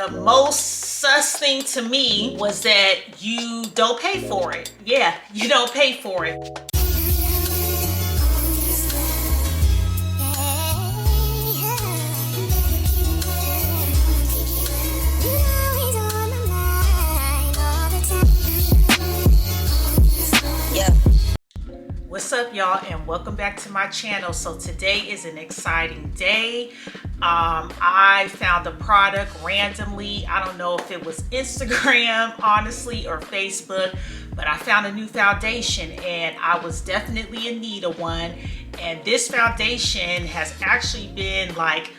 The most sus thing to me was that you don't pay for it. Yeah, you don't pay for it. What's up, y'all, and welcome back to my channel. So today is an exciting day. I found a product randomly. I don't know if it was Instagram, honestly, or Facebook, but I found a new foundation and I was definitely in need of one. And this foundation has actually been like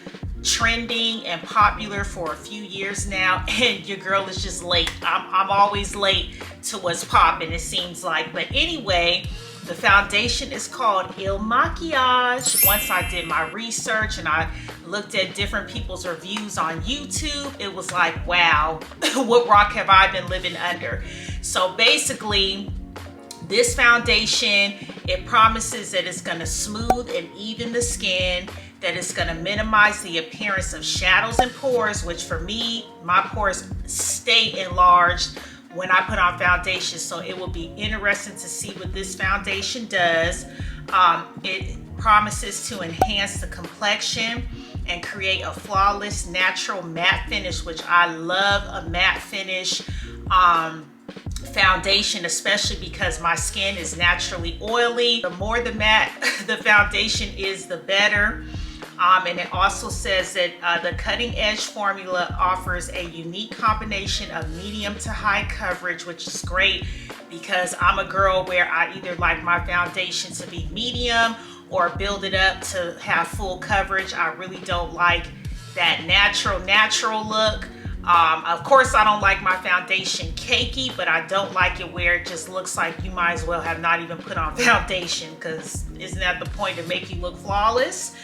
trending and popular for a few years now, and your girl is just late. I'm always late to what's popping, it seems like. But anyway, the foundation is called IL Makiage. Once I did my research and I looked at different people's reviews on YouTube, it was like, wow, what rock have I been living under? So basically, this foundation, it promises that it's gonna smooth and even the skin, that it's gonna minimize the appearance of shadows and pores, which for me, my pores stay enlarged when I put on foundation. So it will be interesting to see what this foundation does. It promises to enhance the complexion and create a flawless natural matte finish, which I love a matte finish foundation, especially because my skin is naturally oily. The more the matte the foundation is, the better. And it also says that the cutting edge formula offers a unique combination of medium to high coverage, which is great because I'm a girl where I either like my foundation to be medium or build it up to have full coverage. I really don't like that natural look. Of course, I don't like my foundation cakey, but I don't like it where it just looks like you might as well have not even put on foundation, because isn't that the point, to make you look flawless?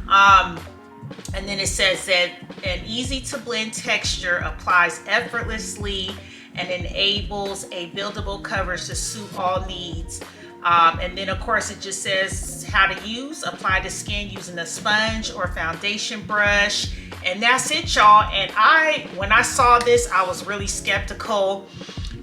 And then it says that an easy to blend texture applies effortlessly and enables a buildable coverage to suit all needs. And then of course it just says how to use. Apply to skin using a sponge or foundation brush. And that's it, y'all. And when I saw this, I was really skeptical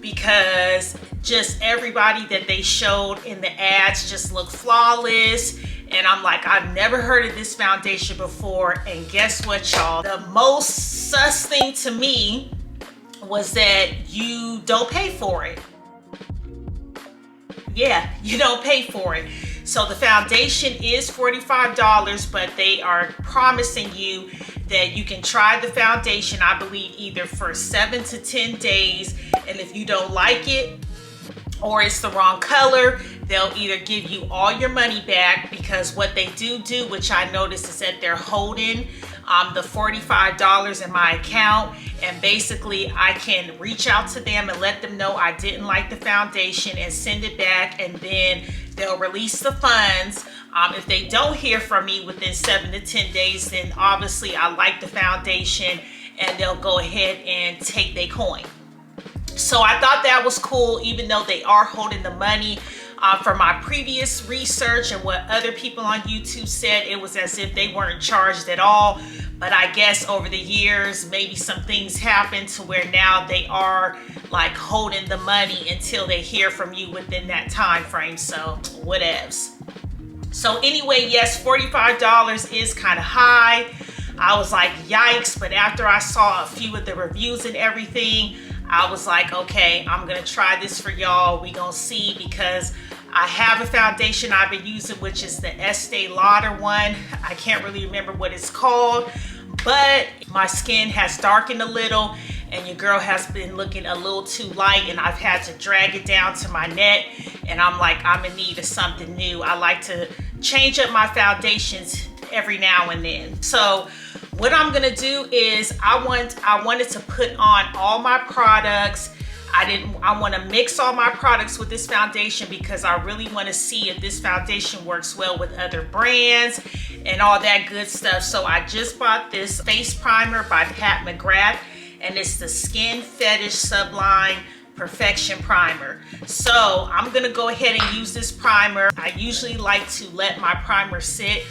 because just everybody that they showed in the ads just looked flawless. And I'm like, I've never heard of this foundation before. And guess what, y'all? The most sus thing to me was that you don't pay for it. Yeah, you don't pay for it. So the foundation is $45, but they are promising you that you can try the foundation, I believe, either for 7 to 10 days. And if you don't like it or it's the wrong color, they'll either give you all your money back, because what they do, which I noticed, is that they're holding the $45 in my account, and basically I can reach out to them and let them know I didn't like the foundation and send it back, and then they'll release the funds. If they don't hear from me within 7 to 10 days, then obviously I like the foundation and they'll go ahead and take their coin. So I thought that was cool, even though they are holding the money. For my previous research and what other people on YouTube said, it was as if they weren't charged at all. But I guess over the years, maybe some things happened to where now they are like holding the money until they hear from you within that time frame. So whatevs. So anyway, yes, $45 is kind of high. I was like, yikes. But after I saw a few of the reviews and everything, I was like, okay, I'm gonna try this for y'all. We gonna see, because I have a foundation I've been using, which is the Estee Lauder one. I can't really remember what it's called, but my skin has darkened a little and your girl has been looking a little too light, and I've had to drag it down to my neck, and I'm like, I'm in need of something new. I like to change up my foundations every now and then. So what I'm gonna do is I wanted to put on all my products. I want to mix all my products with this foundation because I really want to see if this foundation works well with other brands and all that good stuff. So I just bought this face primer by Pat McGrath, and it's the Skin Fetish Sublime Perfection Primer. So I'm gonna go ahead and use this primer. I usually like to let my primer sit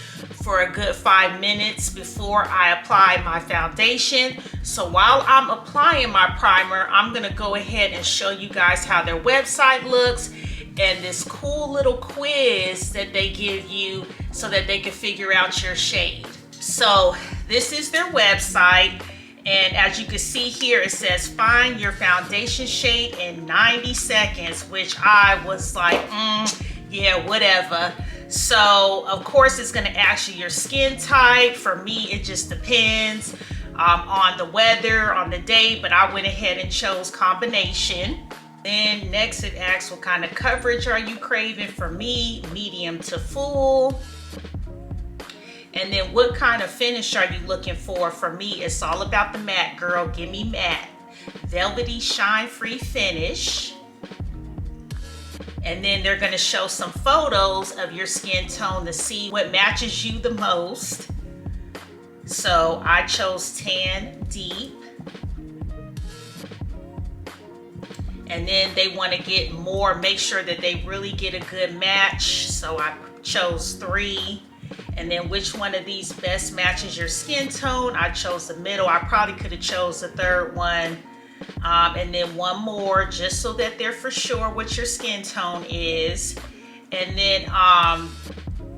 for a good 5 minutes before I apply my foundation. So while I'm applying my primer, I'm gonna go ahead and show you guys how their website looks and this cool little quiz that they give you so that they can figure out your shade. So this is their website. And as you can see here, it says find your foundation shade in 90 seconds, which I was like, yeah, whatever. So of course it's gonna ask you your skin type. For me, it just depends on the weather, on the day, but I went ahead and chose combination. Then next it asks what kind of coverage are you craving. For me, medium to full. And then what kind of finish are you looking for? For me, it's all about the matte, girl. Give me matte. Velvety, shine-free finish. And then they're gonna show some photos of your skin tone to see what matches you the most. So I chose tan deep. And then they wanna get more, make sure that they really get a good match. So I chose 3. And then which one of these best matches your skin tone? I chose the middle. I probably could have chose the 3rd one. And then one more just so that they're for sure what your skin tone is. And then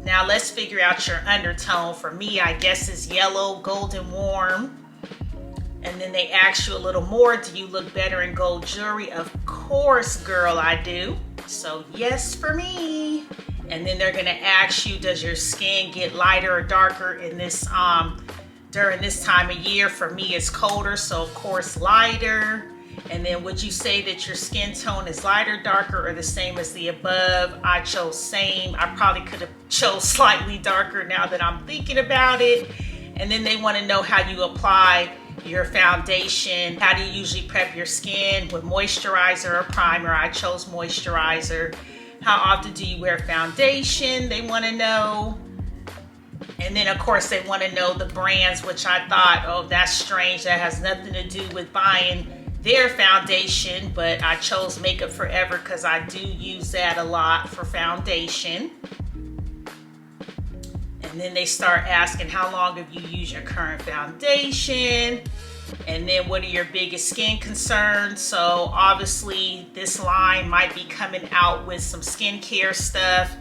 now let's figure out your undertone. For me, I guess it's yellow, golden warm. And then they ask you a little more. Do you look better in gold jewelry? Of course, girl, I do. So yes for me. And then they're gonna ask you, does your skin get lighter or darker in this during this time of year? For me, it's colder, so of course lighter. And then would you say that your skin tone is lighter, darker, or the same as the above? I chose same. I probably could have chose slightly darker now that I'm thinking about it. And then they want to know how you apply your foundation. How do you usually prep your skin, with moisturizer or primer? I chose moisturizer. How often do you wear foundation? They want to know. And then of course they want to know the brands, which I thought, oh, that's strange. That has nothing to do with buying their foundation, but I chose Makeup Forever because I do use that a lot for foundation. And then they start asking, how long have you used your current foundation? And then what are your biggest skin concerns? So obviously this line might be coming out with some skincare stuff,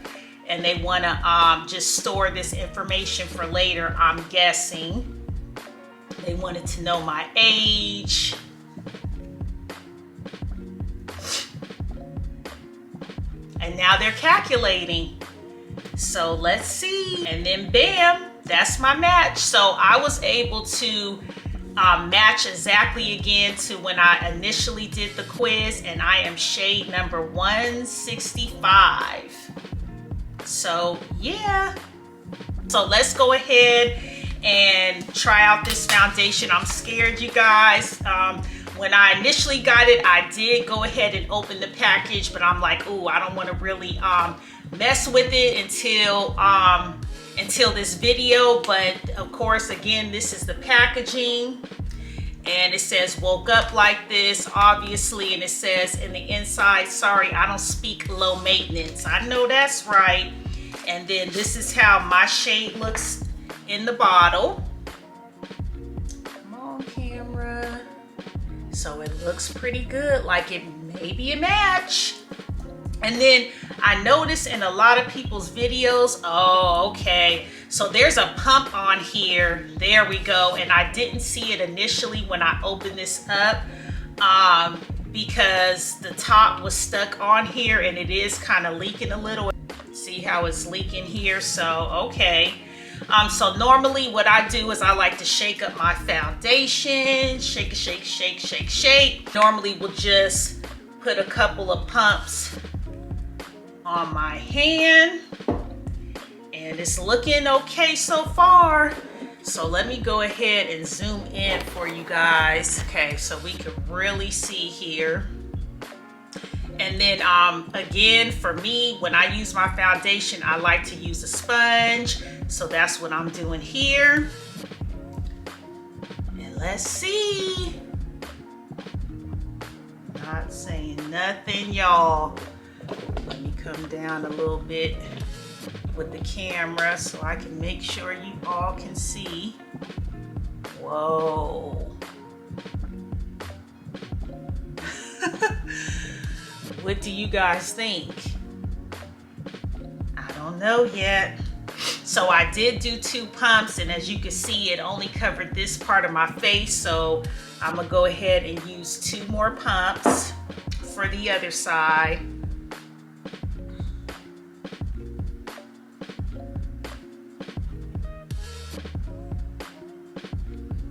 and they want to just store this information for later, I'm guessing. They wanted to know my age. And now they're calculating. So let's see. And then bam, that's my match. So I was able to match exactly again to when I initially did the quiz, and I am shade number 165. So yeah. So let's go ahead and try out this foundation. I'm scared, you guys. When I initially got it, I did go ahead and open the package, but I'm like, ooh, I don't want to really mess with it until this video. But of course, again, this is the packaging, and it says woke up like this, obviously, and it says in the inside, sorry, I don't speak low maintenance. I know that's right. And then this is how my shade looks in the bottle. Come on, camera. So it looks pretty good, like it may be a match. And then I noticed in a lot of people's videos, oh, okay, so there's a pump on here. There we go. And I didn't see it initially when I opened this up because the top was stuck on here, and it is kind of leaking a little. See how it's leaking here? So, okay. So normally what I do is I like to shake up my foundation. Shake, shake, shake, shake, shake. Normally we'll just put a couple of pumps on my hand, and it's looking okay so far. So let me go ahead and zoom in for you guys. Okay, so we can really see here. And then again, for me, when I use my foundation, I like to use a sponge. So that's what I'm doing here. And let's see. not saying nothing, y'all. Let me come down a little bit with the camera so I can make sure you all can see. Whoa. What do you guys think? I don't know yet. So I did do 2 pumps, and as you can see, it only covered this part of my face. So I'm gonna go ahead and use 2 more pumps for the other side.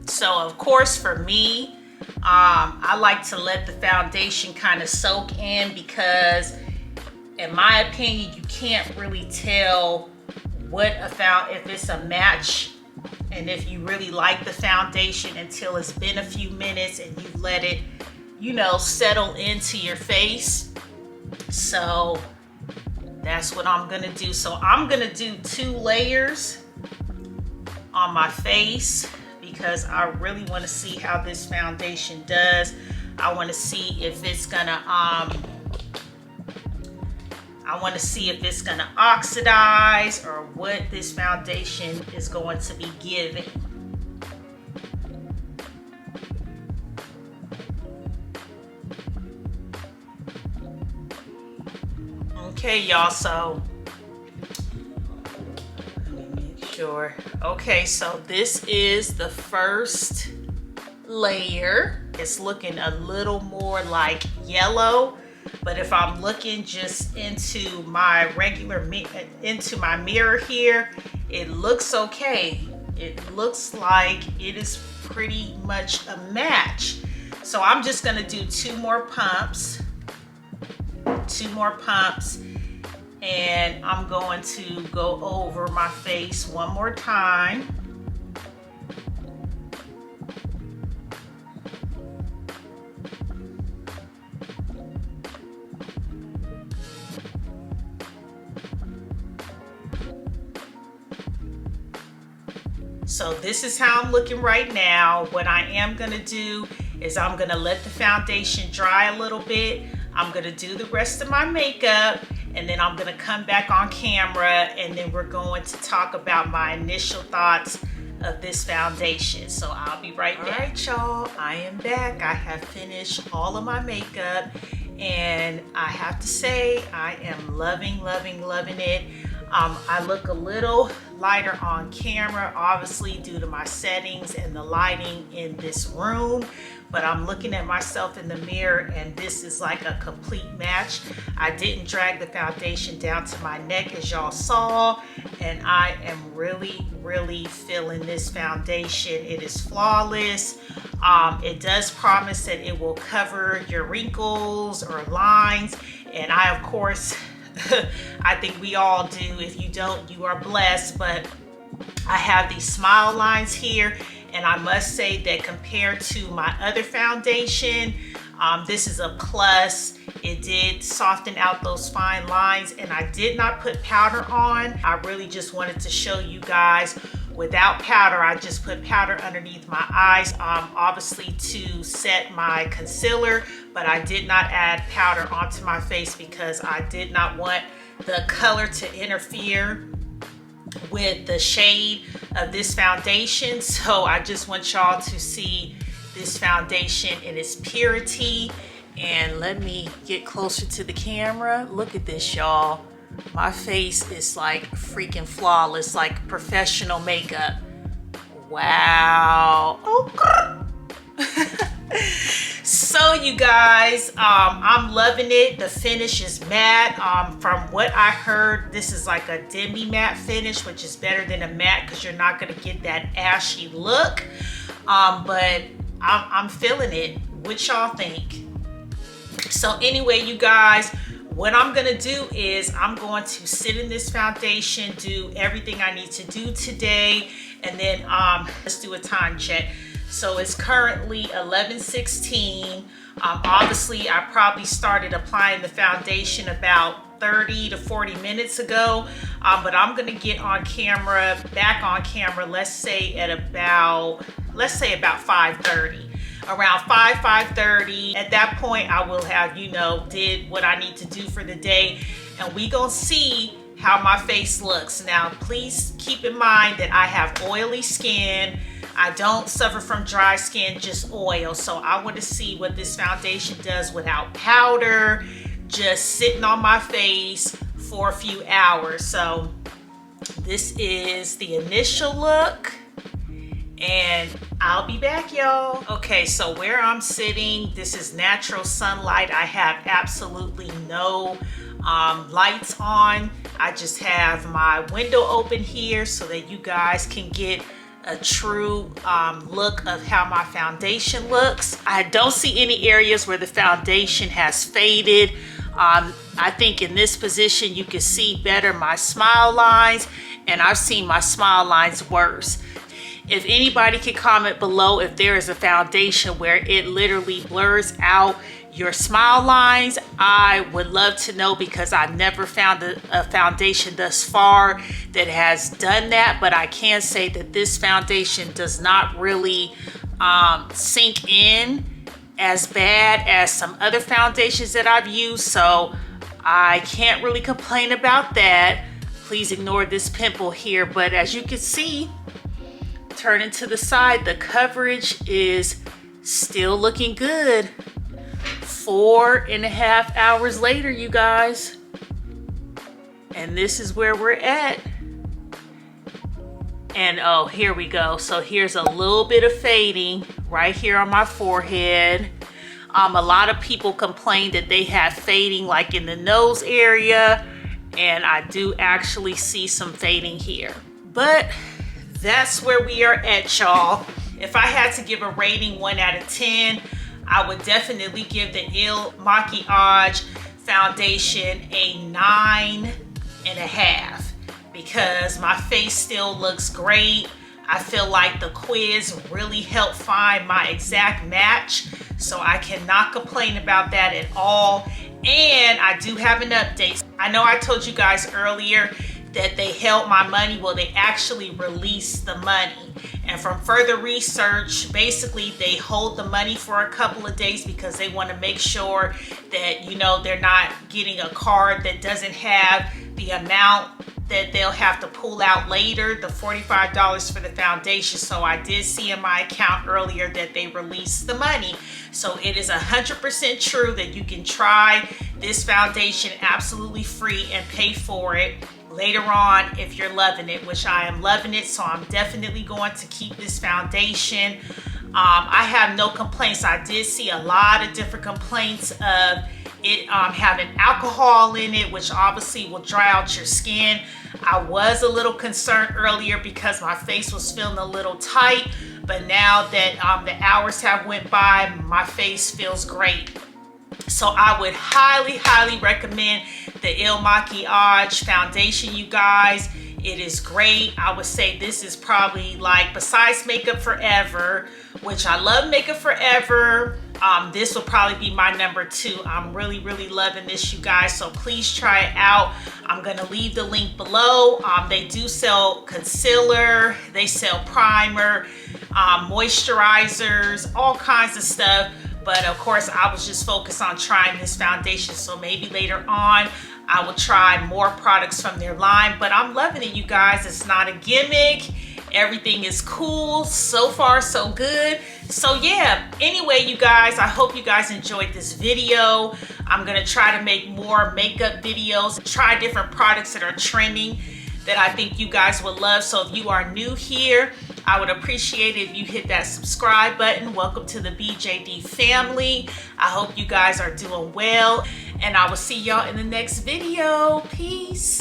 So of course for me, I like to let the foundation kind of soak in, because in my opinion, you can't really tell if it's a match and if you really like the foundation until it's been a few minutes and you've let it, you know, settle into your face. So that's what I'm gonna do. So I'm gonna do 2 layers on my face because I really want to see how this foundation does. I want to see if it's gonna oxidize or what this foundation is going to be giving. Okay, y'all, so let me make sure. Okay, so this is the first layer. It's looking a little more like yellow, but if I'm looking just into my mirror here, it looks okay. It looks like it is pretty much a match. So I'm just gonna do 2 more pumps. 2 more pumps, and I'm going to go over my face one more time. So this is how I'm looking right now. What I am gonna do is I'm gonna let the foundation dry a little bit. I'm gonna do the rest of my makeup, and then I'm gonna come back on camera, and then we're going to talk about my initial thoughts of this foundation. So I'll be right back. All right, y'all, I am back. I have finished all of my makeup, and I have to say I am loving it. I look a little lighter on camera, obviously due to my settings and the lighting in this room, but I'm looking at myself in the mirror and this is like a complete match. I didn't drag the foundation down to my neck as y'all saw, and I am really feeling this foundation. It is flawless. It does promise that it will cover your wrinkles or lines, and I of course I think we all do. If you don't, you are blessed. But I have these smile lines here, and I must say that compared to my other foundation, this is a plus. It did soften out those fine lines, and I did not put powder on. I really just wanted to show you guys without powder. I just put powder underneath my eyes, obviously to set my concealer, but I did not add powder onto my face because I did not want the color to interfere with the shade of this foundation. So I just want y'all to see this foundation in its purity. And let me get closer to the camera. Look at this, y'all. My face is like freaking flawless, like professional makeup. Wow. Oh. So you guys, I'm loving it. The finish is matte. From what I heard, this is like a demi matte finish, which is better than a matte because you're not gonna get that ashy look. But I'm feeling it. What y'all think? So anyway, you guys, what I'm gonna do is I'm going to sit in this foundation, do everything I need to do today, and then let's do a time check. So it's currently 11:16. Obviously, I probably started applying the foundation about 30 to 40 minutes ago, but I'm gonna get on camera, back on camera, let's say about 5:30. around 5:30. At that point, I will have, you know, did what I need to do for the day, and we gonna see how my face looks. Now, please keep in mind that I have oily skin. I don't suffer from dry skin, just oil. So I want to see what this foundation does without powder, just sitting on my face for a few hours. So this is the initial look, and I'll be back, y'all. Okay, so where I'm sitting, this is natural sunlight. I have absolutely no lights on. I just have my window open here so that you guys can get a true look of how my foundation looks. I don't see any areas where the foundation has faded. I think in this position you can see better my smile lines, and I've seen my smile lines worse. If anybody can comment below if there is a foundation where it literally blurs out your smile lines, I would love to know, because I've never found a foundation thus far that has done that. But I can say that this foundation does not really sink in as bad as some other foundations that I've used, so I can't really complain about that. Please ignore this pimple here, but as you can see, turning to the side, the coverage is still looking good. 4.5 hours later, you guys, and this is where we're at. And oh, here we go. So here's a little bit of fading right here on my forehead. A lot of people complain that they have fading like in the nose area, and I do actually see some fading here. But that's where we are at, y'all. If I had to give a rating 1 out of 10, I would definitely give the IL Makiage foundation a 9.5, because my face still looks great. I feel like the quiz really helped find my exact match, so I cannot complain about that at all. And I do have an update. I know I told you guys earlier that they held my money. Well, they actually released the money. And from further research, basically they hold the money for a couple of days because they want to make sure that, you know, they're not getting a card that doesn't have the amount that they'll have to pull out later, the $45 for the foundation. So I did see in my account earlier that they released the money. So it is 100% true that you can try this foundation absolutely free and pay for it later on if you're loving it, which I am loving it. So I'm definitely going to keep this foundation. I have no complaints. I did see a lot of different complaints of it having alcohol in it, which obviously will dry out your skin. I was a little concerned earlier because my face was feeling a little tight, but now that the hours have went by, my face feels great. So I would highly, highly recommend the IL Makiage foundation, you guys. It is great. I would say this is probably, like, besides Makeup Forever, which I love Makeup Forever, this will probably be my number 2. I'm really, really loving this, you guys. So please try it out. I'm gonna leave the link below. They do sell concealer, they sell primer, moisturizers, all kinds of stuff. But of course, I was just focused on trying this foundation. So maybe later on, I will try more products from their line. But I'm loving it, you guys. It's not a gimmick. Everything is cool. So far, so good. So yeah, anyway, you guys, I hope you guys enjoyed this video. I'm gonna try to make more makeup videos, try different products that are trending that I think you guys will love. So if you are new here, I would appreciate it if you hit that subscribe button. Welcome to the BJD family. I hope you guys are doing well, and I will see y'all in the next video. Peace.